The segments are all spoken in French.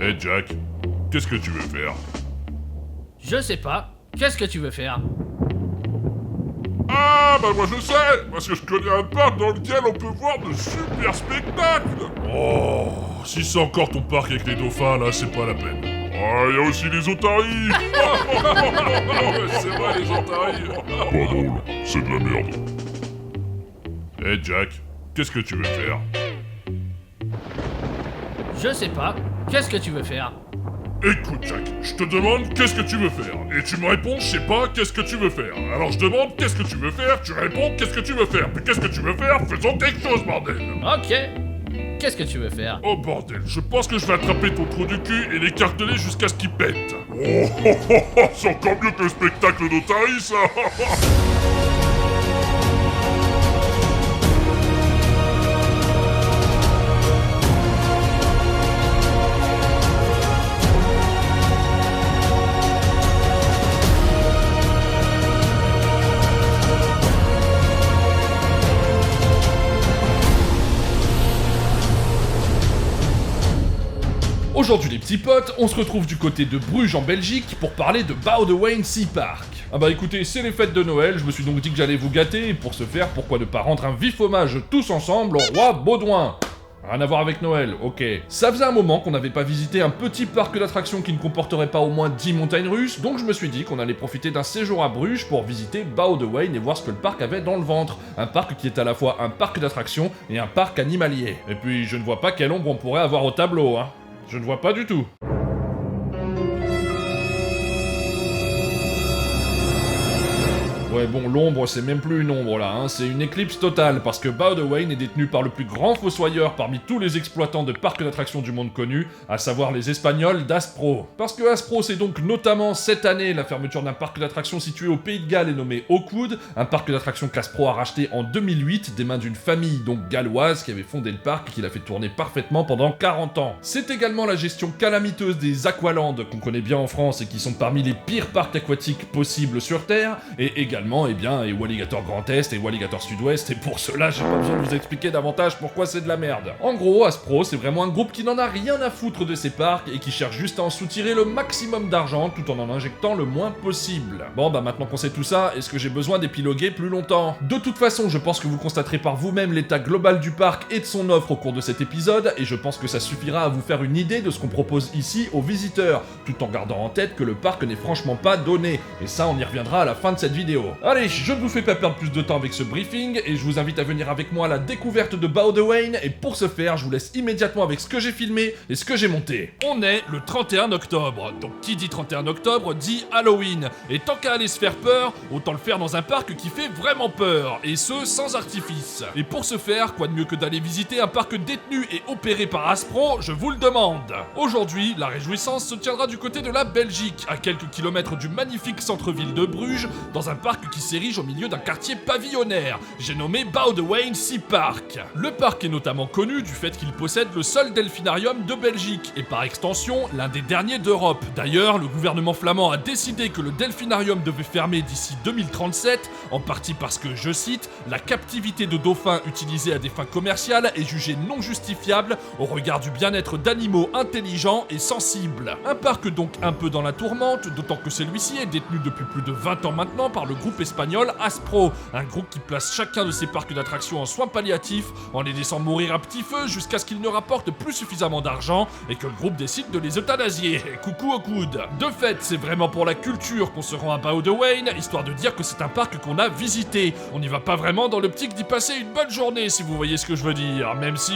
Eh Jack, qu'est-ce que tu veux faire? Je sais pas. Qu'est-ce que tu veux faire? Ah bah moi je sais, parce que je connais un parc dans lequel on peut voir de super spectacles. Oh, si c'est encore ton parc avec les dauphins là, c'est pas la peine. Ah, il y a aussi les otaries. C'est vrai les otaries. Pas drôle, c'est de la merde. Eh Jack, qu'est-ce que tu veux faire? Je sais pas. Qu'est-ce que tu veux faire? Écoute Jack, je te demande qu'est-ce que tu veux faire. Et tu me réponds je sais pas qu'est-ce que tu veux faire. Alors je demande qu'est-ce que tu veux faire, tu réponds qu'est-ce que tu veux faire. Mais qu'est-ce que tu veux faire? Faisons quelque chose bordel. Ok. Qu'est-ce que tu veux faire? Oh bordel, je pense que je vais attraper ton trou du cul et l'écarteler jusqu'à ce qu'il pète. C'est encore mieux que le spectacle d'Otaï ça. Aujourd'hui les petits potes, on se retrouve du côté de Bruges en Belgique pour parler de Boudewijn Sea Park. Ah bah écoutez, c'est les fêtes de Noël, je me suis donc dit que j'allais vous gâter, et pour ce faire, pourquoi ne pas rendre un vif hommage tous ensemble au roi Baudouin. Rien à voir avec Noël, ok. Ça faisait un moment qu'on n'avait pas visité un petit parc d'attractions qui ne comporterait pas au moins 10 montagnes russes, donc je me suis dit qu'on allait profiter d'un séjour à Bruges pour visiter Boudewijn et voir ce que le parc avait dans le ventre. Un parc qui est à la fois un parc d'attractions et un parc animalier. Et puis je ne vois pas quelle ombre on pourrait avoir au tableau, hein. Je ne vois pas du tout. Ouais bon, l'ombre c'est même plus une ombre là, hein. C'est une éclipse totale, parce que Boudewijn est détenu par le plus grand fossoyeur parmi tous les exploitants de parcs d'attractions du monde connu, à savoir les Espagnols d'Aspro. Parce que Aspro c'est donc notamment cette année la fermeture d'un parc d'attractions situé au Pays de Galles et nommé Hawkwood, un parc d'attractions qu'Aspro a racheté en 2008 des mains d'une famille donc galloise qui avait fondé le parc et qui l'a fait tourner parfaitement pendant 40 ans. C'est également la gestion calamiteuse des Aqualand qu'on connaît bien en France et qui sont parmi les pires parcs aquatiques possibles sur Terre, et également et Walligator Grand Est et Walligator Sud-Ouest, et pour cela j'ai pas besoin de vous expliquer davantage pourquoi c'est de la merde. En gros, Aspro c'est vraiment un groupe qui n'en a rien à foutre de ces parcs et qui cherche juste à en soutirer le maximum d'argent tout en injectant le moins possible. Bon bah maintenant qu'on sait tout ça, est-ce que j'ai besoin d'épiloguer plus longtemps? De toute façon, je pense que vous constaterez par vous-même l'état global du parc et de son offre au cours de cet épisode, et je pense que ça suffira à vous faire une idée de ce qu'on propose ici aux visiteurs, tout en gardant en tête que le parc n'est franchement pas donné, et ça on y reviendra à la fin de cette vidéo. Allez, je ne vous fais pas perdre plus de temps avec ce briefing, et je vous invite à venir avec moi à la découverte de Boudewijn, et pour ce faire, je vous laisse immédiatement avec ce que j'ai filmé et ce que j'ai monté. On est le 31 octobre, donc qui dit 31 octobre dit Halloween, et tant qu'à aller se faire peur, autant le faire dans un parc qui fait vraiment peur, et ce, sans artifice. Et pour ce faire, quoi de mieux que d'aller visiter un parc détenu et opéré par Aspro, je vous le demande. Aujourd'hui, la réjouissance se tiendra du côté de la Belgique, à quelques kilomètres du magnifique centre-ville de Bruges, dans un parc qui s'érige au milieu d'un quartier pavillonnaire, j'ai nommé Boudewijn Sea Park. Le parc est notamment connu du fait qu'il possède le seul delphinarium de Belgique, et par extension, l'un des derniers d'Europe. D'ailleurs, le gouvernement flamand a décidé que le delphinarium devait fermer d'ici 2037, en partie parce que, je cite, la captivité de dauphins utilisés à des fins commerciales est jugée non justifiable au regard du bien-être d'animaux intelligents et sensibles. Un parc donc un peu dans la tourmente, d'autant que celui-ci est détenu depuis plus de 20 ans maintenant par le groupe espagnol Aspro, un groupe qui place chacun de ses parcs d'attractions en soins palliatifs en les laissant mourir à petit feu jusqu'à ce qu'ils ne rapportent plus suffisamment d'argent et que le groupe décide de les euthanasier. Coucou au coude. De fait, c'est vraiment pour la culture qu'on se rend à Boudewijn, histoire de dire que c'est un parc qu'on a visité. On n'y va pas vraiment dans l'optique d'y passer une bonne journée, si vous voyez ce que je veux dire, même si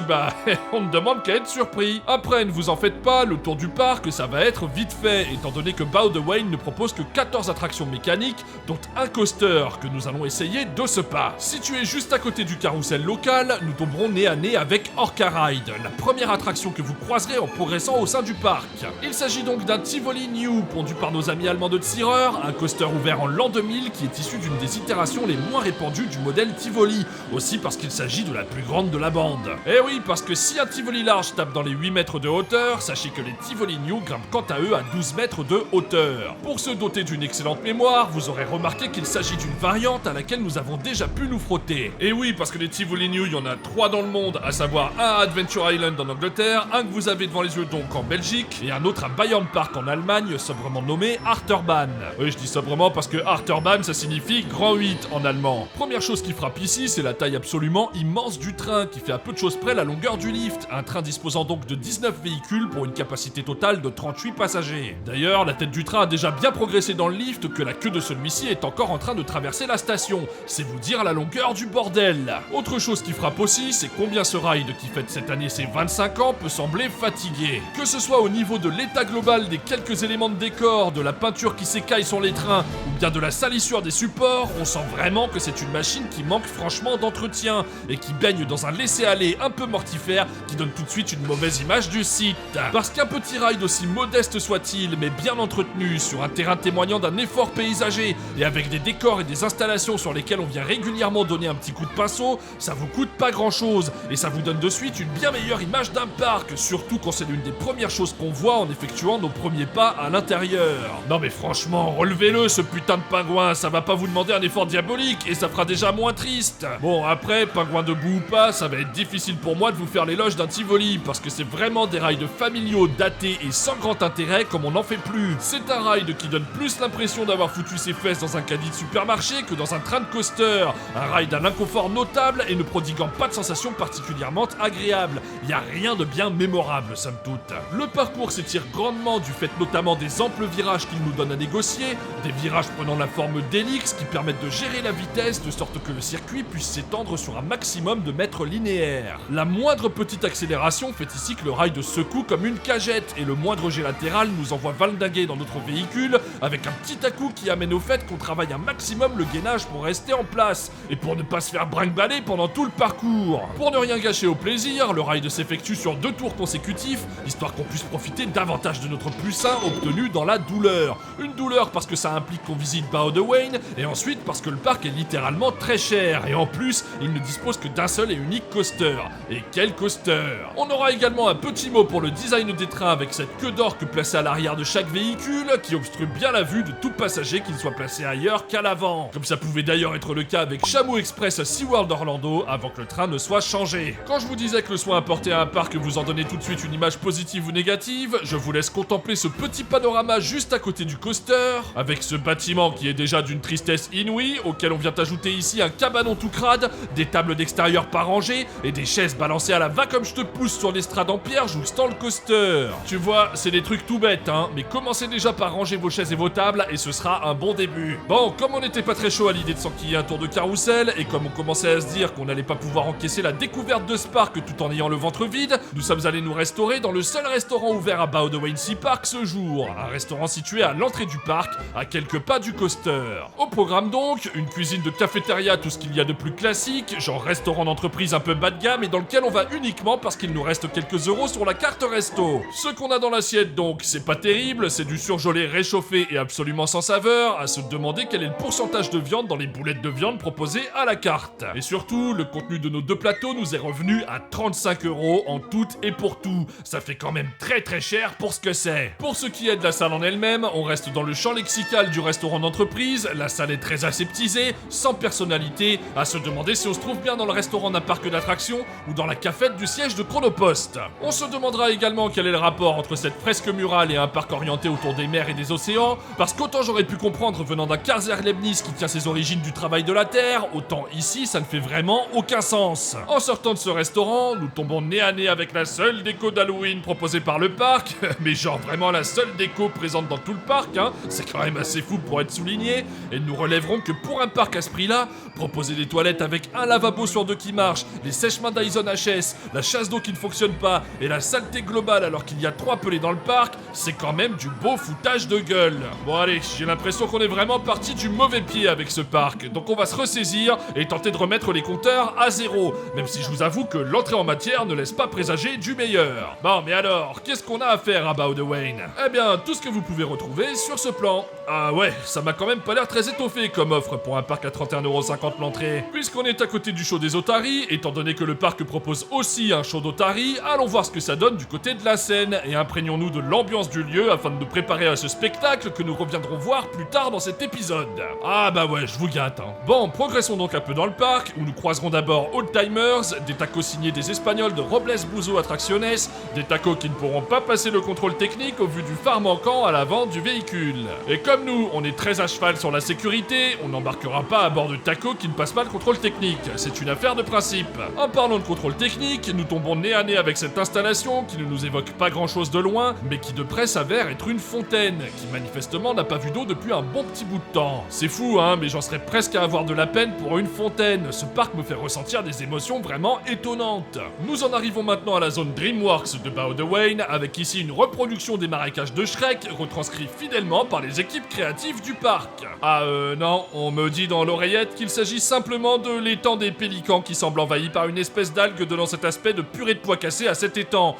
on ne demande qu'à être surpris. Après, ne vous en faites pas, le tour du parc, ça va être vite fait, étant donné que Boudewijn ne propose que 14 attractions mécaniques, dont un coaster que nous allons essayer de ce pas. Situé juste à côté du carrousel local, nous tomberons nez à nez avec Orca Ride, la première attraction que vous croiserez en progressant au sein du parc. Il s'agit donc d'un Tivoli New pondu par nos amis allemands de Zierer, un coaster ouvert en l'an 2000 qui est issu d'une des itérations les moins répandues du modèle Tivoli, aussi parce qu'il s'agit de la plus grande de la bande. Eh oui, parce que si un Tivoli large tape dans les 8 mètres de hauteur, sachez que les Tivoli New grimpent quant à eux à 12 mètres de hauteur. Pour se doter d'une excellente mémoire, vous aurez remarqué qu'il s'agit d'une variante à laquelle nous avons déjà pu nous frotter. Et oui, parce que les Tivoli New, il y en a 3 dans le monde, à savoir un à Adventure Island en Angleterre, un que vous avez devant les yeux donc en Belgique, et un autre à Bayern Park en Allemagne, sobrement nommé Achterbahn. Oui, je dis sobrement parce que Achterbahn, ça signifie grand 8 en allemand. Première chose qui frappe ici, c'est la taille absolument immense du train, qui fait à peu de choses près la longueur du lift. Un train disposant donc de 19 véhicules pour une capacité totale de 38 passagers. D'ailleurs, la tête du train a déjà bien progressé dans le lift que la queue de celui-ci est encore en train de traverser la station. C'est vous dire la longueur du bordel. Autre chose qui frappe aussi, c'est combien ce ride qui fête cette année ses 25 ans peut sembler fatigué. Que ce soit au niveau de l'état global des quelques éléments de décor, de la peinture qui s'écaille sur les trains, ou bien de la salissure des supports, on sent vraiment que c'est une machine qui manque franchement d'entretien et qui baigne dans un laisser-aller un peu mortifère qui donne tout de suite une mauvaise image du site. Parce qu'un petit ride aussi modeste soit-il, mais bien entretenu, sur un terrain témoignant d'un effort paysager et avec des décors et des installations sur lesquels on vient régulièrement donner un petit coup de pinceau, ça vous coûte pas grand-chose et ça vous donne de suite une bien meilleure image d'un parc, surtout quand c'est l'une des premières choses qu'on voit en effectuant nos premiers pas à l'intérieur. Non mais franchement, relevez-le ce putain de pingouin, ça va pas vous demander un effort diabolique et ça fera déjà moins triste. Bon après, pingouin debout ou pas, ça va être difficile pour moi de vous faire l'éloge d'un Tivoli parce que c'est vraiment des rides familiaux, datés et sans grand intérêt comme on n'en fait plus. C'est un ride qui donne plus l'impression d'avoir foutu ses fesses dans un caddie de supermarché que dans un train de coaster. Un ride à l'inconfort notable et ne prodiguant pas de sensations particulièrement agréables. Y a rien de bien mémorable somme toute. Le parcours s'étire grandement du fait notamment des amples virages qu'il nous donne à négocier, des virages prenant la forme d'hélices qui permettent de gérer la vitesse de sorte que le circuit puisse s'étendre sur un maximum de mètres linéaires. La moindre petite accélération fait ici que le ride secoue comme une cagette et le moindre jet latéral nous envoie valdinguer dans notre véhicule avec un petit à-coup qui amène au fait qu'on travaille un maximum le gainage pour rester en place et pour ne pas se faire brinque-baller pendant tout le parcours. Pour ne rien gâcher au plaisir, le ride s'effectue sur 2 tours consécutifs histoire qu'on puisse profiter davantage de notre plus sain obtenu dans la douleur. Une douleur parce que ça implique qu'on visite Bao de Wayne et ensuite parce que le parc est littéralement très cher et en plus il ne dispose que d'un seul et unique coaster. Et quel coaster! On aura également un petit mot pour le design des trains avec cette queue d'orque placée à l'arrière de chaque véhicule qui obstrue bien la vue de tout passager qu'il soit placé ailleurs qu'à l'avant. Comme ça pouvait d'ailleurs être le cas avec Chameau Express à SeaWorld Orlando avant que le train ne soit changé. Quand je vous disais que le soin apporté à un parc vous en donnait tout de suite une image positive ou négative, je vous laisse contempler ce petit panorama juste à côté du coaster, avec ce bâtiment qui est déjà d'une tristesse inouïe, auquel on vient ajouter ici un cabanon tout crade, des tables d'extérieur pas rangées et des chaises balancées à la va comme je te pousse sur l'estrade en pierre jouxtant le coaster. Tu vois, c'est des trucs tout bêtes hein, mais commencez déjà par ranger vos chaises et vos tables et ce sera un bon début. Bon, comme on n'était pas très chaud à l'idée de s'enquiller un tour de carrousel et comme on commençait à se dire qu'on n'allait pas pouvoir encaisser la découverte de ce parc tout en ayant le ventre vide, nous sommes allés nous restaurer dans le seul restaurant ouvert à Bao de Wayne Sea Park ce jour, un restaurant situé à l'entrée du parc, à quelques pas du coaster. Au programme donc, une cuisine de cafétéria, tout ce qu'il y a de plus classique, genre restaurant d'entreprise un peu bas de gamme et dans lequel on va uniquement parce qu'il nous reste quelques euros sur la carte resto. Ce qu'on a dans l'assiette donc, c'est pas terrible, c'est du surgelé réchauffé et absolument sans saveur, à se demander quel est le pourcentage de viande dans les boulettes de viande proposées à la carte. Et surtout, le contenu de nos 2 plateaux nous est revenu à 35 € en tout et pour tout. Ça fait quand même très très cher pour ce que c'est. Pour ce qui est de la salle en elle-même, on reste dans le champ lexical du restaurant d'entreprise, la salle est très aseptisée, sans personnalité, à se demander si on se trouve bien dans le restaurant d'un parc d'attractions ou dans la cafette du siège de Chronopost. On se demandera également quel est le rapport entre cette fresque murale et un parc orienté autour des mers et des océans, parce qu'autant j'aurais pu comprendre venant d'un Kaiser Leibniz qui tient ses origines du travail de la terre, autant ici ça ne fait vraiment aucun sens. En sortant de ce restaurant, nous tombons nez à nez avec la seule déco d'Halloween proposée par le parc, mais genre vraiment la seule déco présente dans tout le parc, hein, c'est quand même assez fou pour être souligné, et nous relèverons que pour un parc à ce prix-là, proposer des toilettes avec un lavabo sur 2 qui marche, les sèche-mains Dyson HS, la chasse d'eau qui ne fonctionne pas, et la saleté globale alors qu'il y a 3 pelés dans le parc, c'est quand même du beau foutage de gueule. Bon allez, j'ai l'impression qu'on est vraiment parti du mauvais pied avec ce parc, donc on va se ressaisir et tenter de remettre les compteurs à 0, même si je vous avoue que l'entrée en matière ne laisse pas présager du meilleur. Bon mais alors, qu'est-ce qu'on a à faire à Bao de Wayne? Eh bien, tout ce que vous pouvez retrouver sur ce plan. Ah ouais, ça m'a quand même pas l'air très étoffé comme offre pour un parc à 31,50€ l'entrée. Puisqu'on est à côté du show des otaries, étant donné que le parc propose aussi un show d'otaries, allons voir ce que ça donne du côté de la scène et imprégnons-nous de l'ambiance du lieu afin de nous préparer à ce spectacle que nous reviendrons voir plus tard dans cet épisode. Ah bah ouais, je vous gâte, hein. Bon, progressons donc un peu dans le parc, où nous croiserons d'abord Old Timers, des tacos signés des Espagnols de Robles Buzo Attracciones, des tacos qui ne pourront pas passer le contrôle technique au vu du phare manquant à l'avant du véhicule. Et comme nous, on est très à cheval sur la sécurité, on n'embarquera pas à bord de tacos qui ne passent pas le contrôle technique. C'est une affaire de principe. En parlant de contrôle technique, nous tombons nez à nez avec cette installation qui ne nous évoque pas grand chose de loin, mais qui de près s'avère être une fontaine, qui manifestement n'a pas vu d'eau depuis un bon petit bout de temps. C'est fou, hein, mais j'en serais presque à avoir de la peine pour une fontaine. Ce parc me fait ressentir des émotions vraiment étonnantes. Nous en arrivons maintenant à la zone DreamWorks de Bao de Wayne, avec ici une reproduction des marécages de Shrek, retranscrit fidèlement par les équipes créatives du parc. Ah non, on me dit dans l'oreillette qu'il s'agit simplement de l'étang des pélicans qui semble envahi par une espèce d'algue donnant cet aspect de purée de pois cassés à cet étang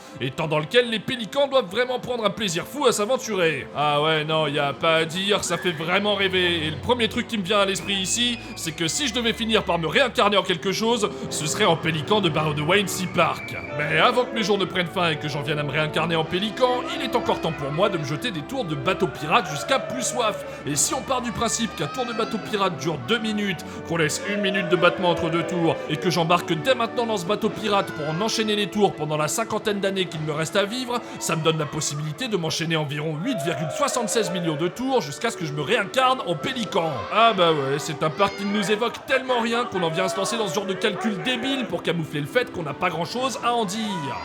dans lequel les pélicans doivent vraiment prendre un plaisir fou à s'aventurer. Ah ouais, non, y a pas à dire, ça fait vraiment rêver. Et le premier truc qui me vient à l'esprit ici, c'est que si je devais finir par me réincarner en quelque chose, ce serait en pélican de Bao de Wayne Sea Park. Mais avant que mes jours ne prennent fin et que j'en vienne à me réincarner en pélican, il est encore temps pour moi de me jeter des tours de bateau pirate jusqu'à plus soif. Et si on part du principe qu'un tour de bateau pirate dure 2 minutes, qu'on laisse 1 minute de battement entre 2 tours, et que j'embarque dès maintenant dans ce bateau pirate pour en enchaîner les tours pendant la 50aine d'années qu'il me reste à vivre, ça me donne la possibilité de m'enchaîner environ 8,76 millions de tours jusqu'à ce que je me réincarne en pélican. Ah bah ouais, c'est un parc qui ne nous évoque tellement rien qu'on en vient à se lancer dans ce genre de calcul débile pour camoufler le fait qu'on n'a pas grand chose à en dire.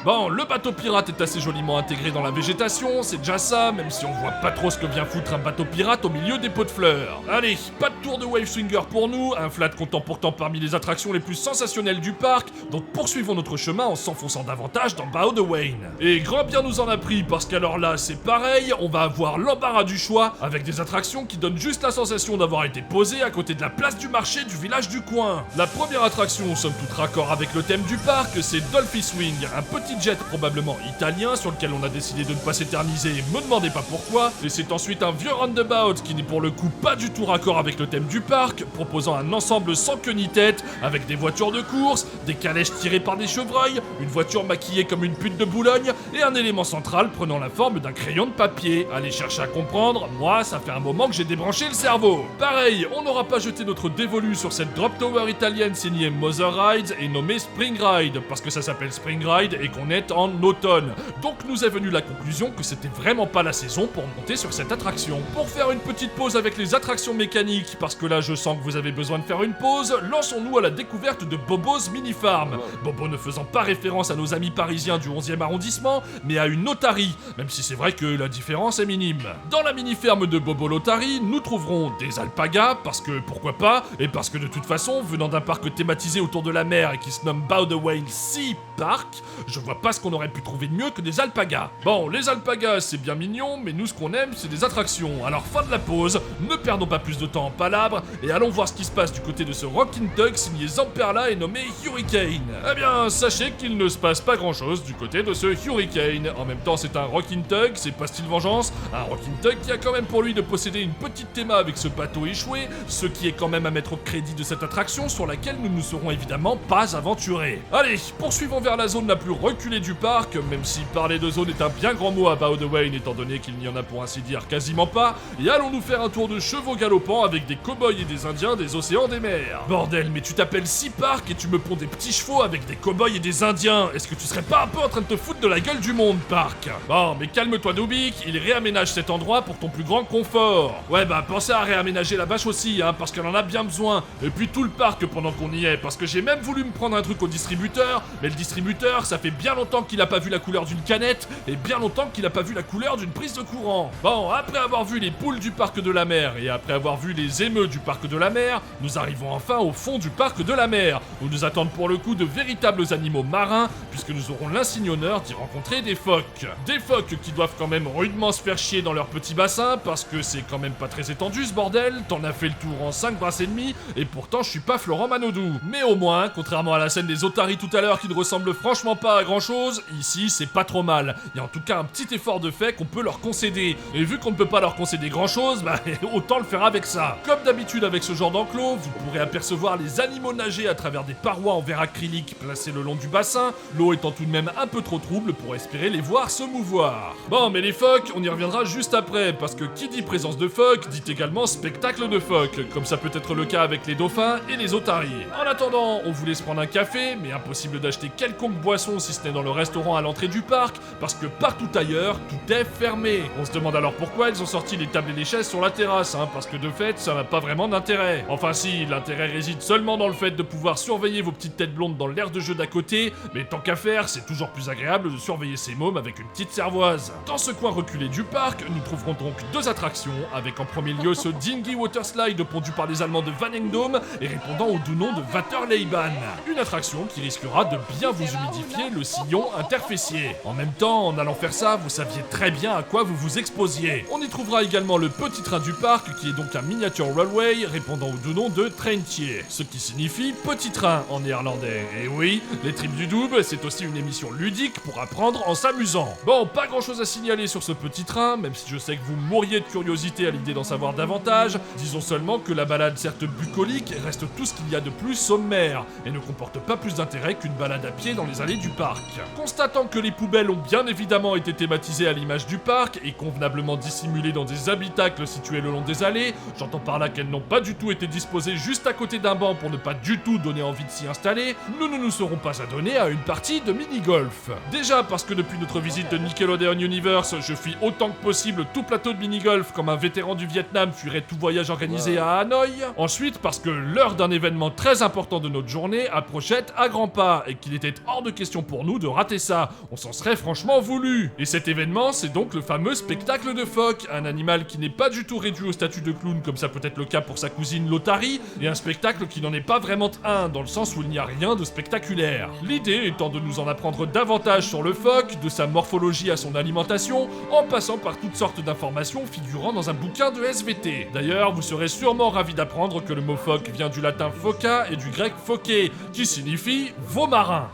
Bon, le bateau pirate est assez joliment intégré dans la végétation, c'est déjà ça, même si on voit pas trop ce que vient foutre un bateau pirate au milieu des pots de fleurs. Allez, pas de tour de wave swinger pour nous, un flat comptant pourtant parmi les attractions les plus sensationnelles du parc, donc poursuivons notre chemin en s'enfonçant davantage dans Bao de Wayne. Et grand bien nous en a pris, parce qu'alors là c'est pareil, on va avoir l'embarras du choix, avec des attractions qui donnent juste la sensation d'avoir été posées à côté de la place du marché du village du coin. La première attraction, somme toute raccord avec le thème du parc, c'est Dolphy Swing, un petit jet probablement italien sur lequel on a décidé de ne pas s'éterniser, me demandez pas pourquoi, et c'est ensuite un vieux roundabout qui n'est pour le coup pas du tout raccord avec le thème du parc, proposant un ensemble sans queue ni tête, avec des voitures de course, des calèches tirées par des chevreuils, une voiture maquillée comme une pute de Boulogne, et un élément central prenant la forme d'un crayon de papier. Allez chercher à comprendre, moi ça fait un moment que j'ai débranché le cerveau. Pareil, on n'aura pas jeté notre dévolu sur cette drop tower italienne signée Mother Rides et nommée Spring Ride, parce que ça s'appelle Spring Ride et qu'on est en automne. Donc nous est venue la conclusion que c'était vraiment pas la saison pour monter sur cette attraction. Pour faire une petite pause avec les attractions mécaniques, parce que là je sens que vous avez besoin de faire une pause, lançons-nous à la découverte de Bobo's Mini Farm. Bobo ne faisant pas référence à nos amis parisiens du 11e arrondissement, mais à une otarie, même si c'est vrai que la différence est minime. Dans la mini-ferme de Bobo l'Otarie, nous trouverons des alpagas, parce que pourquoi pas, et parce que de toute façon, venant d'un parc thématisé autour de la mer et qui se nomme Bao de Wayne Sea Park, je vois pas ce qu'on aurait pu trouver de mieux que des alpagas. Bon, les alpagas c'est bien mignon, mais nous ce qu'on aime c'est des attractions. Alors fin de la pause, ne perdons pas plus de temps en palabres, et allons voir ce qui se passe du côté de ce Rockin' Tug signé Zamperla et nommé Hurricane. Eh bien, sachez qu'il ne se passe pas grand chose du côté de ce Hurricane. En même temps, c'est un Rockin' Tug, c'est pas style vengeance, un Rockin' Tug qui a quand même pour lui de posséder une petite théma avec ce bateau échoué, ce qui est quand même à mettre au crédit de cette attraction sur laquelle nous ne serons évidemment pas aventurés. Allez, poursuivons vers la zone la plus reculée du parc, même si parler de zone est un bien grand mot à Bao de Wayne étant donné qu'il n'y en a pour ainsi dire quasiment pas, et allons nous faire un tour de chevaux galopants avec des cow-boys et des indiens des océans des mers. Bordel, mais tu t'appelles Sea Park et tu me ponds des petits chevaux avec des cow-boys et des indiens, est-ce que tu serais pas un peu en train de te foutre de la gueule du monde, parc? Bon, mais calme-toi Noobik, il réaménage cet endroit pour ton plus grand confort. Ouais bah pensez à réaménager la bâche aussi, hein, parce qu'elle en a bien besoin, et puis tout le parc pendant qu'on y est, parce que j'ai même voulu me prendre un truc au distributeur, mais le distributeur, ça fait bien longtemps qu'il a pas vu la couleur d'une canette, et bien longtemps qu'il a pas vu la couleur d'une prise de courant. Bon, après avoir vu les poules du parc de la mer, et après avoir vu les émeus du parc de la mer, nous arrivons enfin au fond du parc de la mer, où nous attendent pour le coup de véritables animaux marins, puisque nous aurons l'insigne honneur d'y rencontrer des phoques. Des phoques qui doivent quand même rudement se faire chier dans leur petit bassin, parce que c'est quand même pas très étendu ce bordel, t'en as fait le tour en 5 brasses et demi, et pourtant je suis pas Florent Manodou. Mais au moins, contrairement à la scène des otaries tout à l'heure qui ne ressemble ressemblent franchement pas à grand chose, ici c'est pas trop mal. Il y a en tout cas un petit effort de fait qu'on peut leur concéder. Et vu qu'on ne peut pas leur concéder grand chose, bah autant le faire avec ça. Comme d'habitude avec ce genre d'enclos, vous pourrez apercevoir les animaux nager à travers des parois en verre acrylique placées le long du bassin, l'eau étant tout de même un peu trop trouble pour espérer les voir se mouvoir. Bon, mais les phoques, on y reviendra juste après, parce que qui dit présence de phoques dit également spectacle de phoques, comme ça peut être le cas avec les dauphins et les otaries. En attendant, on vous laisse prendre un café, mais impossible d'acheter quelconque boisson si ce n'est dans le restaurant à l'entrée du parc, parce que partout ailleurs, tout est fermé. On se demande alors pourquoi ils ont sorti les tables et les chaises sur la terrasse, parce que de fait, ça n'a pas vraiment d'intérêt. Enfin si, l'intérêt réside seulement dans le fait de pouvoir surveiller vos petites têtes blondes dans l'aire de jeu d'à côté, mais tant qu'à faire, c'est toujours plus agréable de surveiller ces mômes avec une petite cervoise. Dans ce coin reculé du parc, nous trouverons donc deux attractions, avec en premier lieu ce Dingy Water Slide pondu par les Allemands de Van Engdom et répondant au doux nom de Waterleibahn. Une attraction qui risquera de bien vous humidifier le sillon interfessier. En même temps, en allant faire ça, vous saviez très bien à quoi vous vous exposiez. On y trouvera également le petit train du parc, qui est donc un miniature railway répondant au doux nom de Treintje, ce qui signifie petit train en néerlandais. Et oui, les Tripes du Double, c'est aussi une émission ludique pour apprendre en s'amusant. Bon, pas grand chose à signaler sur ce petit train, même si je sais que vous mourriez de curiosité à l'idée d'en savoir davantage. Disons seulement que la balade, certes bucolique, reste tout ce qu'il y a de plus sommaire, et ne comporte pas plus d'intérêt qu'une balade à pied dans les allées du parc. Constatant que les poubelles ont bien évidemment été thématisées à l'image du parc, et convenablement dissimulées dans des habitacles situés le long des allées, j'entends par là qu'elles n'ont pas du tout été disposées juste à côté d'un banc pour ne pas du tout donner envie de s'y installer, nous ne nous serons pas adonnés à une partie de mini-golf. Déjà parce que depuis notre visite de Nickelodeon Universe, je fuis autant que possible tout plateau de mini-golf comme un vétéran du Vietnam fuirait tout voyage organisé à Hanoï. Ensuite parce que l'heure d'un événement très important de notre journée approchait à grands pas et qu'il était hors de question pour nous de rater ça. On s'en serait franchement voulu. Et cet événement, c'est donc le fameux spectacle de phoque, un animal qui n'est pas du tout réduit au statut de clown comme ça peut être le cas pour sa cousine l'Otari, et un spectacle qui n'en est pas vraiment un, dans le sens où il n'y a rien de spectaculaire. L'idée étant de nous en apprendre davantage sur le phoque, de sa morphologie à son alimentation, en passant par toutes sortes d'informations figurant dans un bouquin de SVT. D'ailleurs, vous serez sûrement ravis d'apprendre que le mot phoque vient du latin phoca et du grec phoké, qui signifie veau marin.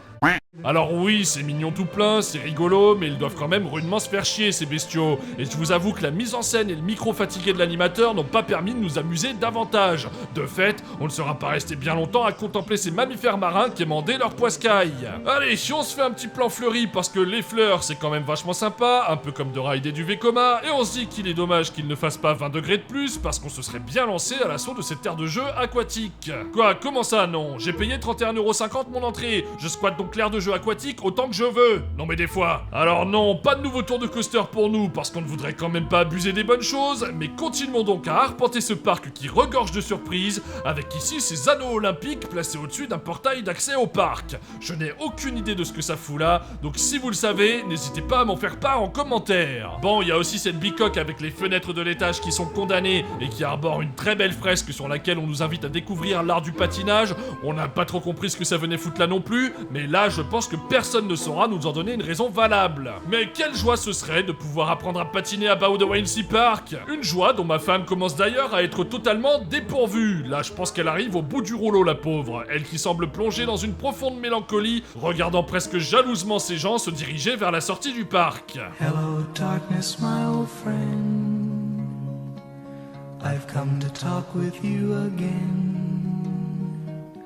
Alors oui, c'est mignon tout plein, c'est rigolo, mais ils doivent quand même rudement se faire chier ces bestiaux. Et je vous avoue que la mise en scène et le micro fatigué de l'animateur n'ont pas permis de nous amuser davantage. De fait, on ne sera pas resté bien longtemps à contempler ces mammifères marins quémander leur poiscaille. Allez, si on se fait un petit plan fleuri parce que les fleurs c'est quand même vachement sympa, un peu comme de rider du Vekoma, et on se dit qu'il est dommage qu'il ne fasse pas 20 degrés de plus parce qu'on se serait bien lancé à l'assaut de cette aire de jeu aquatique. Quoi, comment ça non? J'ai payé 31,50€ mon entrée, je squatte donc l'aire de jeu aquatique autant que je veux. Non mais des fois. Alors non, pas de nouveau tour de coaster pour nous, parce qu'on ne voudrait quand même pas abuser des bonnes choses, mais continuons donc à arpenter ce parc qui regorge de surprises, avec ici ces anneaux olympiques placés au-dessus d'un portail d'accès au parc. Je n'ai aucune idée de ce que ça fout là, donc si vous le savez, n'hésitez pas à m'en faire part en commentaire. Bon, il y a aussi cette bicoque avec les fenêtres de l'étage qui sont condamnées, et qui arbore une très belle fresque sur laquelle on nous invite à découvrir l'art du patinage. On n'a pas trop compris ce que ça venait foutre là non plus, mais là je pense que personne ne saura nous en donner une raison valable. Mais quelle joie ce serait de pouvoir apprendre à patiner à Bowdewayne Sea Park. Une joie dont ma femme commence d'ailleurs à être totalement dépourvue. Là, je pense qu'elle arrive au bout du rouleau, la pauvre. Elle qui semble plongée dans une profonde mélancolie, regardant presque jalousement ses gens se diriger vers la sortie du parc. Hello, darkness, my old friend. I've come to talk with you again.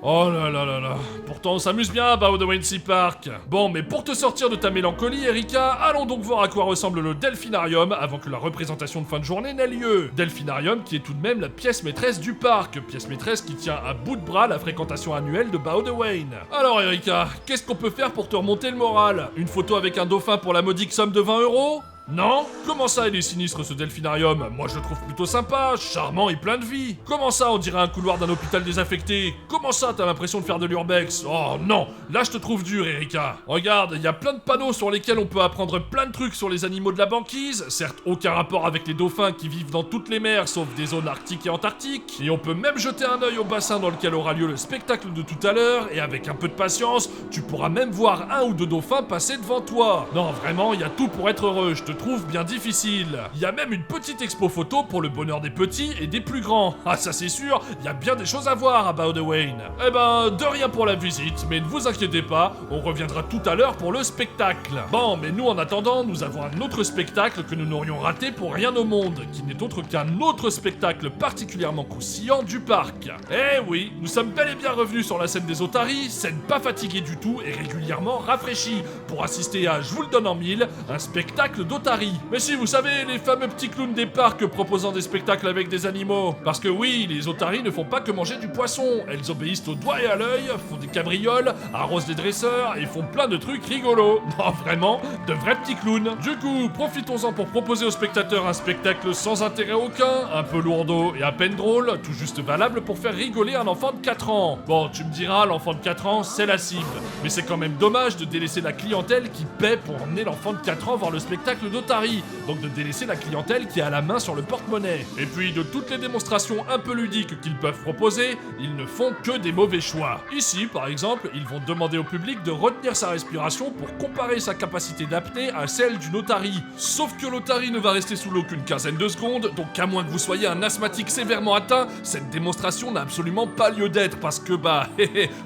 Oh là là là là, pourtant on s'amuse bien à Bowdewayne Sea Park. Bon, mais pour te sortir de ta mélancolie, Erika, allons donc voir à quoi ressemble le Delphinarium avant que la représentation de fin de journée n'ait lieu. Delphinarium qui est tout de même la pièce maîtresse du parc, pièce maîtresse qui tient à bout de bras la fréquentation annuelle de Bowdewayne. Alors Erika, qu'est-ce qu'on peut faire pour te remonter le moral? Une photo avec un dauphin pour la modique somme de 20€? Non? Comment ça il est sinistre ce delphinarium? Moi je le trouve plutôt sympa, charmant et plein de vie. Comment ça on dirait un couloir d'un hôpital désaffecté? Comment ça t'as l'impression de faire de l'urbex? Oh non, là je te trouve dur Erika. Regarde, il y a plein de panneaux sur lesquels on peut apprendre plein de trucs sur les animaux de la banquise, certes aucun rapport avec les dauphins qui vivent dans toutes les mers sauf des zones arctiques et antarctiques, et on peut même jeter un œil au bassin dans lequel aura lieu le spectacle de tout à l'heure, et avec un peu de patience, tu pourras même voir un ou deux dauphins passer devant toi. Non vraiment, il y a tout pour être heureux, je te trouve bien difficile. Il y a même une petite expo photo pour le bonheur des petits et des plus grands. Ah ça c'est sûr, il y a bien des choses à voir à Bao de Wayne. Eh ben, de rien pour la visite, mais ne vous inquiétez pas, on reviendra tout à l'heure pour le spectacle. Bon, mais nous en attendant, nous avons un autre spectacle que nous n'aurions raté pour rien au monde, qui n'est autre qu'un autre spectacle particulièrement croustillant du parc. Eh oui, nous sommes bel et bien revenus sur la scène des otaries, scène pas fatiguée du tout et régulièrement rafraîchie, pour assister à, je vous le donne en mille, un spectacle d'otaries. Mais si, vous savez, les fameux petits clowns des parcs proposant des spectacles avec des animaux. Parce que oui, les otaries ne font pas que manger du poisson, elles obéissent au doigt et à l'œil, font des cabrioles, arrosent des dresseurs et font plein de trucs rigolos. Non, vraiment, de vrais petits clowns. Du coup, profitons-en pour proposer aux spectateurs un spectacle sans intérêt aucun, un peu lourdeau et à peine drôle, tout juste valable pour faire rigoler un enfant de 4 ans. Bon, tu me diras, l'enfant de 4 ans, c'est la cible. Mais c'est quand même dommage de délaisser la clientèle qui paie pour emmener l'enfant de 4 ans voir le spectacle d'otaries. Donc de délaisser la clientèle qui a la main sur le porte-monnaie. Et puis, de toutes les démonstrations un peu ludiques qu'ils peuvent proposer, ils ne font que des mauvais choix. Ici, par exemple, ils vont demander au public de retenir sa respiration pour comparer sa capacité d'apnée à celle d'une otarie. Sauf que l'otarie ne va rester sous l'eau qu'une quinzaine de secondes, donc à moins que vous soyez un asthmatique sévèrement atteint, cette démonstration n'a absolument pas lieu d'être, parce que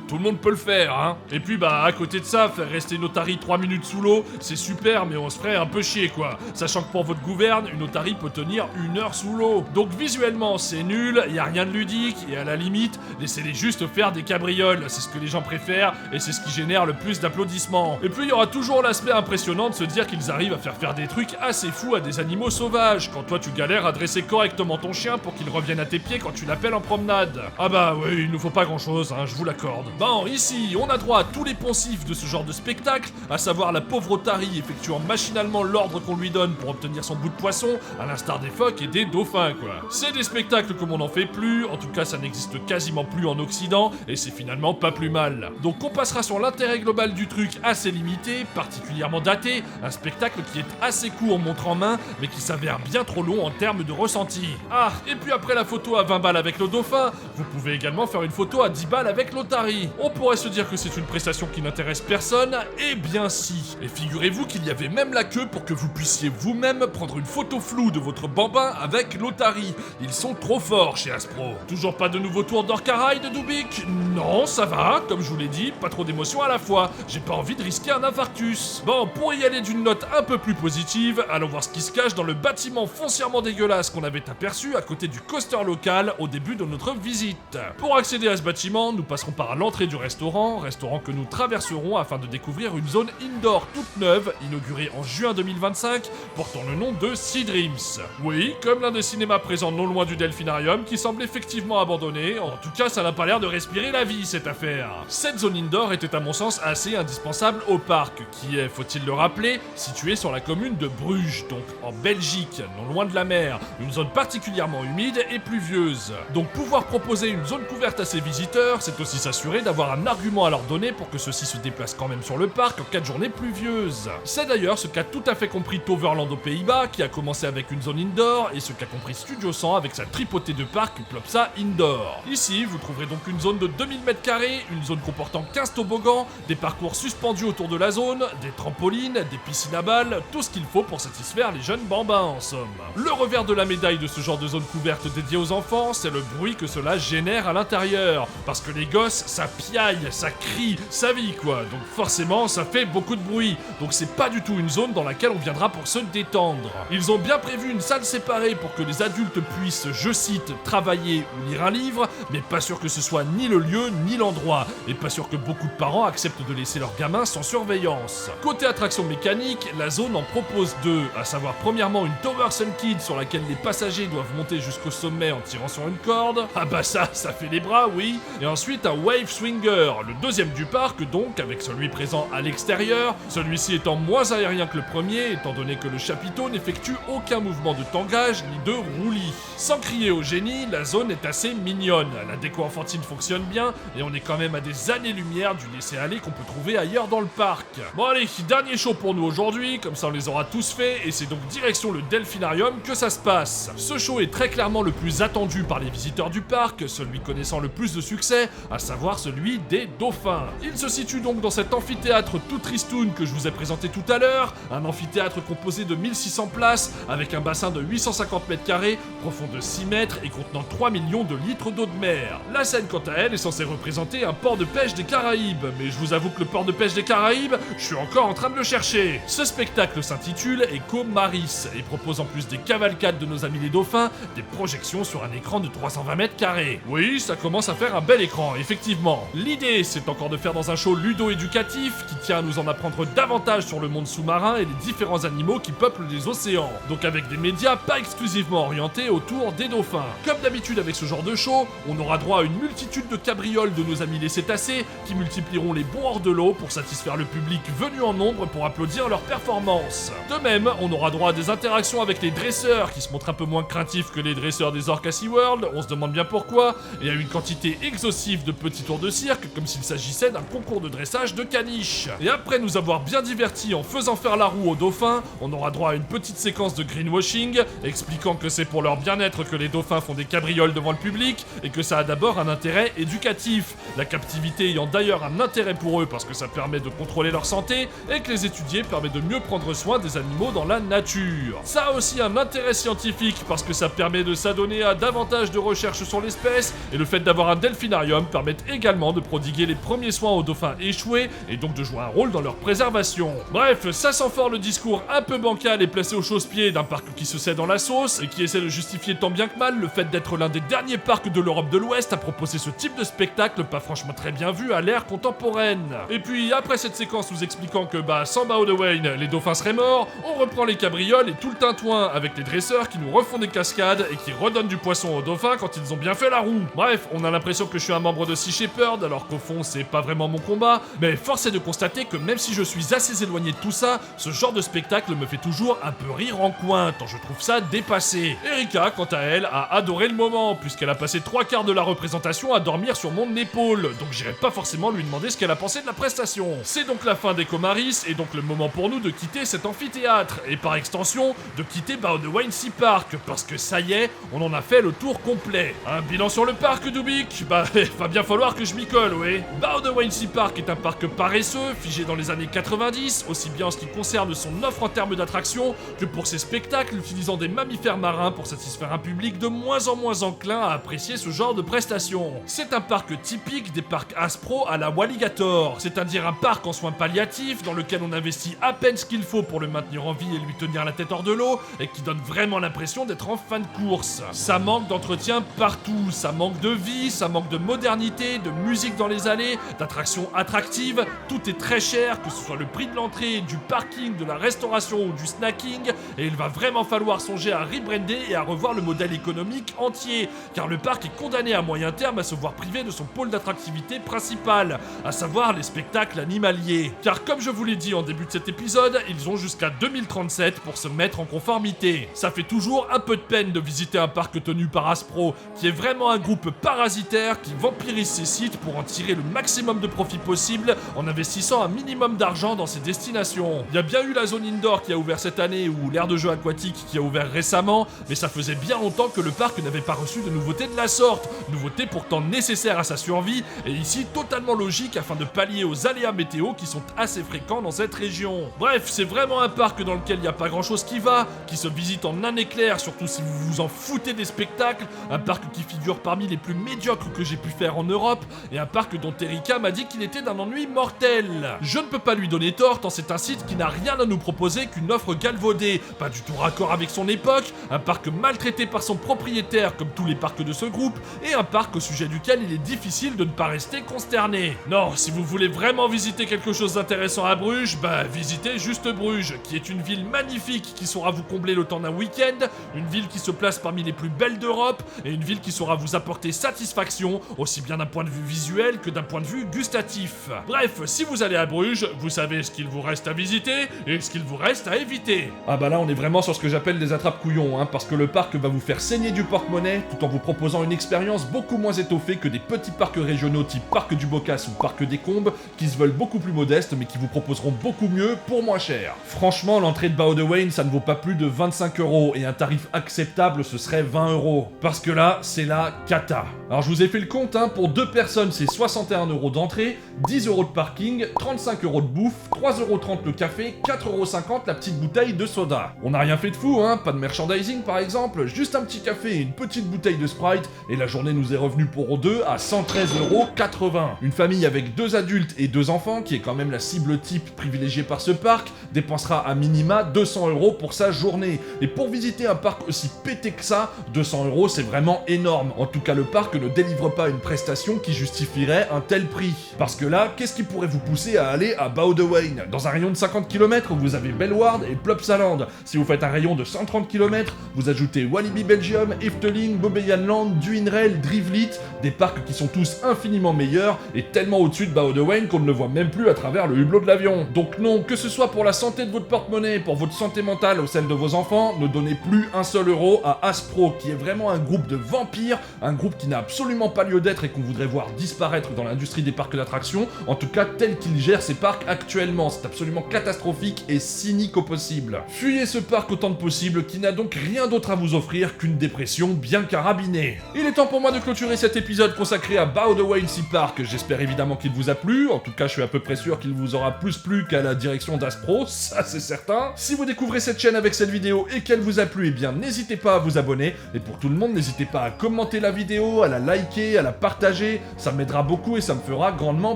tout le monde peut le faire, hein. Et puis à côté de ça, faire rester une otarie 3 minutes sous l'eau, c'est super, mais on se ferait un peu chier, quoi. Sachant que pour votre gouverne, une otarie peut tenir 1 heure sous l'eau. Donc visuellement, c'est nul, y a rien de ludique, et à la limite, laissez-les juste faire des cabrioles, c'est ce que les gens préfèrent, et c'est ce qui génère le plus d'applaudissements. Et puis il y aura toujours l'aspect impressionnant de se dire qu'ils arrivent à faire des trucs assez fous à des animaux sauvages, quand toi tu galères à dresser correctement ton chien pour qu'il revienne à tes pieds quand tu l'appelles en promenade. Ah bah oui, il nous faut pas grand chose, hein, je vous l'accorde. Bon, ici, on a droit à tous les poncifs de ce genre de spectacle, à savoir la pauvre otarie effectuant machinalement l'ordre qu'on lui donne pour obtenir son bout de poisson, à l'instar des phoques et des dauphins, quoi. C'est des spectacles comme on n'en fait plus, en tout cas ça n'existe quasiment plus en Occident, et c'est finalement pas plus mal. Donc on passera sur l'intérêt global du truc assez limité, particulièrement daté, un spectacle qui est assez court montre en main, mais qui s'avère bien trop long en termes de ressenti. Ah, et puis après la photo à 20 balles avec le dauphin, vous pouvez également faire une photo à 10 balles avec l'otarie. On pourrait se dire que c'est une prestation qui n'intéresse personne, eh bien si. Et figurez-vous qu'il y avait même la queue pour que vous puissiez vous-même prendre une photo floue de votre bambin avec l'otarie. Ils sont trop forts chez Aspro. Toujours pas de nouveau tour d'Orca de Dubik? Non, ça va, comme je vous l'ai dit, pas trop d'émotions à la fois. J'ai pas envie de risquer un infarctus. Bon, pour y aller d'une note un peu plus positive, allons voir ce qui se cache dans le bâtiment foncièrement dégueulasse qu'on avait aperçu à côté du coaster local au début de notre visite. Pour accéder à ce bâtiment, nous passerons par l'entrée du restaurant que nous traverserons afin de découvrir une zone indoor toute neuve, inaugurée en juin 2025, portant le nom de Sea Dreams. Oui, comme l'un des cinémas présents non loin du Delphinarium qui semble effectivement abandonné, en tout cas ça n'a pas l'air de respirer la vie cette affaire. Cette zone indoor était à mon sens assez indispensable au parc, qui est, faut-il le rappeler, situé sur la commune de Bruges, donc en Belgique, non loin de la mer, une zone particulièrement humide et pluvieuse. Donc pouvoir proposer une zone couverte à ses visiteurs, c'est aussi s'assurer d'avoir un argument à leur donner pour que ceux-ci se déplacent quand même sur le parc en cas de journée pluvieuse. C'est d'ailleurs ce qu'a tout à fait compris Toverland aux Pays-Bas, qui a commencé avec une zone indoor, et ce qu'a compris Studio 100 avec sa tripotée de parcs Plopsa Indoor. Ici, vous trouverez donc une zone de 2000 m², une zone comportant 15 toboggans, des parcours suspendus autour de la zone, des trampolines, des piscines à balles, tout ce qu'il faut pour satisfaire les jeunes bambins en somme. Le revers de la médaille de ce genre de zone couverte dédiée aux enfants, c'est le bruit que cela génère à l'intérieur. Parce que les gosses, ça piaille, ça crie, ça vit quoi, donc forcément ça fait beaucoup de bruit. Donc c'est pas du tout une zone dans laquelle on viendra pour se détendre. Ils ont bien prévu une salle séparée pour que les adultes puissent, je cite, travailler ou lire un livre, mais pas sûr que ce soit ni le lieu ni l'endroit, et pas sûr que beaucoup de parents acceptent de laisser leurs gamins sans surveillance. Côté attraction mécanique, la zone en propose deux, à savoir premièrement une Tower Sun Kid sur laquelle les passagers doivent monter jusqu'au sommet en tirant sur une corde, ah bah ça fait les bras oui, et ensuite un Wave Swinger, le deuxième du parc donc, avec celui présent à l'extérieur, celui-ci étant moins aérien que le premier, étant donné que le chapiteau n'effectue aucun mouvement de tangage ni de roulis. Sans crier au génie, la zone est assez mignonne, la déco enfantine fonctionne bien, et on est quand même à des années-lumière du laisser-aller qu'on peut trouver ailleurs dans le parc. Bon allez, dernier show pour nous aujourd'hui, comme ça on les aura tous faits, et c'est donc direction le Delphinarium que ça se passe. Ce show est très clairement le plus attendu par les visiteurs du parc, celui connaissant le plus de succès, à savoir celui des dauphins. Il se situe donc dans cet amphithéâtre tout tristoun que je vous ai présenté tout à l'heure, un amphithéâtre être composé de 1600 places, avec un bassin de 850 mètres carrés, profond de 6 mètres et contenant 3 millions de litres d'eau de mer. La scène, quant à elle, est censée représenter un port de pêche des Caraïbes, mais je vous avoue que le port de pêche des Caraïbes, je suis encore en train de le chercher. Ce spectacle s'intitule Eco Maris et propose en plus des cavalcades de nos amis les dauphins, des projections sur un écran de 320 mètres carrés. Oui, ça commence à faire un bel écran, effectivement. L'idée, c'est encore de faire dans un show ludo-éducatif qui tient à nous en apprendre davantage sur le monde sous-marin et les différents animaux qui peuplent les océans. Donc avec des médias pas exclusivement orientés autour des dauphins. Comme d'habitude avec ce genre de show, on aura droit à une multitude de cabrioles de nos amis les cétacés qui multiplieront les bons hors de l'eau pour satisfaire le public venu en nombre pour applaudir leur performance. De même, on aura droit à des interactions avec les dresseurs qui se montrent un peu moins craintifs que les dresseurs des orques à SeaWorld, on se demande bien pourquoi, et à une quantité exhaustive de petits tours de cirque comme s'il s'agissait d'un concours de dressage de caniches. Et après nous avoir bien divertis en faisant faire la roue aux dauphins, on aura droit à une petite séquence de greenwashing expliquant que c'est pour leur bien-être que les dauphins font des cabrioles devant le public et que ça a d'abord un intérêt éducatif, la captivité ayant d'ailleurs un intérêt pour eux parce que ça permet de contrôler leur santé et que les étudier permet de mieux prendre soin des animaux dans la nature. Ça a aussi un intérêt scientifique parce que ça permet de s'adonner à davantage de recherches sur l'espèce et le fait d'avoir un delphinarium permet également de prodiguer les premiers soins aux dauphins échoués et donc de jouer un rôle dans leur préservation. Bref, ça sent fort le discours un peu bancal et placé au chausse-pied d'un parc qui se sait dans la sauce et qui essaie de justifier tant bien que mal le fait d'être l'un des derniers parcs de l'Europe de l'Ouest à proposer ce type de spectacle pas franchement très bien vu à l'ère contemporaine. Et puis après cette séquence nous expliquant que sans Bao de Wayne, les dauphins seraient morts, on reprend les cabrioles et tout le tintouin avec les dresseurs qui nous refont des cascades et qui redonnent du poisson aux dauphins quand ils ont bien fait la roue. Bref, on a l'impression que je suis un membre de Sea Shepherd alors qu'au fond c'est pas vraiment mon combat, mais force est de constater que même si je suis assez éloigné de tout ça, ce genre de spectacle me fait toujours un peu rire en coin, tant je trouve ça dépassé. Erika, quant à elle, a adoré le moment, puisqu'elle a passé 3/4 de la représentation à dormir sur mon épaule, donc j'irai pas forcément lui demander ce qu'elle a pensé de la prestation. C'est donc la fin d'Eco Maris, et donc le moment pour nous de quitter cet amphithéâtre, et par extension, de quitter Bao de Wayne Sea Park, parce que ça y est, on en a fait le tour complet. Un bilan sur le parc, Dubik? Va bien falloir que je m'y colle, ouais. Bao de Wayne Sea Park est un parc paresseux, figé dans les années 90, aussi bien en ce qui concerne son offre en termes d'attractions, que pour ses spectacles utilisant des mammifères marins pour satisfaire un public de moins en moins enclin à apprécier ce genre de prestations. C'est un parc typique des parcs Aspro à la Walligator, c'est-à-dire un parc en soins palliatifs dans lequel on investit à peine ce qu'il faut pour le maintenir en vie et lui tenir la tête hors de l'eau, et qui donne vraiment l'impression d'être en fin de course. Ça manque d'entretien partout, ça manque de vie, ça manque de modernité, de musique dans les allées, d'attractions attractives, tout est très cher, que ce soit le prix de l'entrée, du parking, de la restauration ou du snacking, et il va vraiment falloir songer à rebrander et à revoir le modèle économique entier, car le parc est condamné à moyen terme à se voir privé de son pôle d'attractivité principal, à savoir les spectacles animaliers. Car comme je vous l'ai dit en début de cet épisode, ils ont jusqu'à 2037 pour se mettre en conformité. Ça fait toujours un peu de peine de visiter un parc tenu par Aspro, qui est vraiment un groupe parasitaire qui vampirise ses sites pour en tirer le maximum de profit possible en investissant un minimum d'argent dans ses destinations. Il y a bien eu la zone indoor qui a ouvert cette année ou l'aire de jeu aquatique qui a ouvert récemment, mais ça faisait bien longtemps que le parc n'avait pas reçu de nouveautés de la sorte, nouveautés pourtant nécessaires à sa survie et ici totalement logique afin de pallier aux aléas météo qui sont assez fréquents dans cette région. Bref, c'est vraiment un parc dans lequel il n'y a pas grand chose qui va, qui se visite en un éclair, surtout si vous vous en foutez des spectacles, un parc qui figure parmi les plus médiocres que j'ai pu faire en Europe, et un parc dont Erika m'a dit qu'il était d'un ennui mortel. Je ne peux pas lui donner tort tant c'est un site qui n'a rien à nous proposer qu'une offre galvaudée, pas du tout raccord avec son époque, un parc maltraité par son propriétaire comme tous les parcs de ce groupe, et un parc au sujet duquel il est difficile de ne pas rester consterné. Non, si vous voulez vraiment visiter quelque chose d'intéressant à Bruges, visitez juste Bruges, qui est une ville magnifique qui saura vous combler le temps d'un week-end, une ville qui se place parmi les plus belles d'Europe, et une ville qui saura vous apporter satisfaction, aussi bien d'un point de vue visuel que d'un point de vue gustatif. Bref, si vous allez à Bruges, vous savez ce qu'il vous reste à visiter, et ce qu'il vous reste à éviter. Ah là on est vraiment sur ce que j'appelle des attrape-couillons, parce que le parc va vous faire saigner du porte-monnaie, tout en vous proposant une expérience beaucoup moins étoffée que des petits parcs régionaux type Parc du Bocas ou Parc des Combes, qui se veulent beaucoup plus modestes, mais qui vous proposeront beaucoup mieux pour moins cher. Franchement, l'entrée de Bao de Wayne, ça ne vaut pas plus de 25 €, et un tarif acceptable, ce serait 20 €. Parce que là, c'est la cata. Alors je vous ai fait le compte, pour 2 personnes, c'est 61 € d'entrée, 10 € de parking, 35 € de bouffe, 3,30 € le café, 4,50 1,50€ la petite bouteille de soda. On n'a rien fait de fou, hein, pas de merchandising par exemple, juste un petit café et une petite bouteille de Sprite, et la journée nous est revenue pour deux à 113,80€. Une famille avec 2 adultes et 2 enfants, qui est quand même la cible type privilégiée par ce parc, dépensera à minima 200€ pour sa journée. Et pour visiter un parc aussi pété que ça, 200€ c'est vraiment énorme. En tout cas, le parc ne délivre pas une prestation qui justifierait un tel prix. Parce que là, qu'est-ce qui pourrait vous pousser à aller à Boudewein? Dans un rayon de 50 km, vous avez Belward et Plopsaland. Si vous faites un rayon de 130 km, vous ajoutez Walibi Belgium, Efteling, Bobbejaanland, Duinrell, Drivlit, des parcs qui sont tous infiniment meilleurs et tellement au-dessus de Boudewein qu'on ne le voit même plus à travers le hublot de l'avion. Donc non, que ce soit pour la santé de votre porte-monnaie, pour votre santé mentale ou celle de vos enfants, ne donnez plus un seul euro à Aspro, qui est vraiment un groupe de vampires, un groupe qui n'a absolument pas lieu d'être et qu'on voudrait voir disparaître dans l'industrie des parcs d'attractions, en tout cas tel qu'il gère ses parcs actuellement. C'est absolument catastrophique et cynique au possible. Fuyez ce parc autant que possible, qui n'a donc rien d'autre à vous offrir qu'une dépression bien carabinée. Il est temps pour moi de clôturer cet épisode consacré à Boudewein Sea Park. J'espère évidemment qu'il vous a plu, en tout cas je suis à peu près sûr qu'il vous aura plus plu qu'à la direction d'Aspro, ça c'est certain. Si vous découvrez cette chaîne avec cette vidéo et qu'elle vous a plu, eh bien n'hésitez pas à vous abonner, et pour tout le monde, n'hésitez pas à commenter la vidéo, à la liker, à la partager, ça m'aidera beaucoup et ça me fera grandement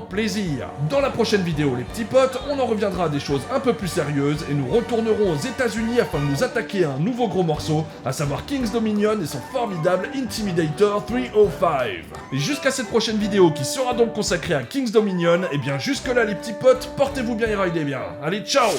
plaisir. Dans la prochaine vidéo, les petits potes, on en reviendra à des choses un peu plus sérieuses et nous retournerons aux États-Unis afin de nous attaquer à un nouveau gros morceau, à savoir King's Dominion et son formidable Intimidator 305. Et jusqu'à cette prochaine vidéo qui sera donc consacrée à King's Dominion, et bien jusque là les petits potes, portez-vous bien et ridez bien. Allez, ciao!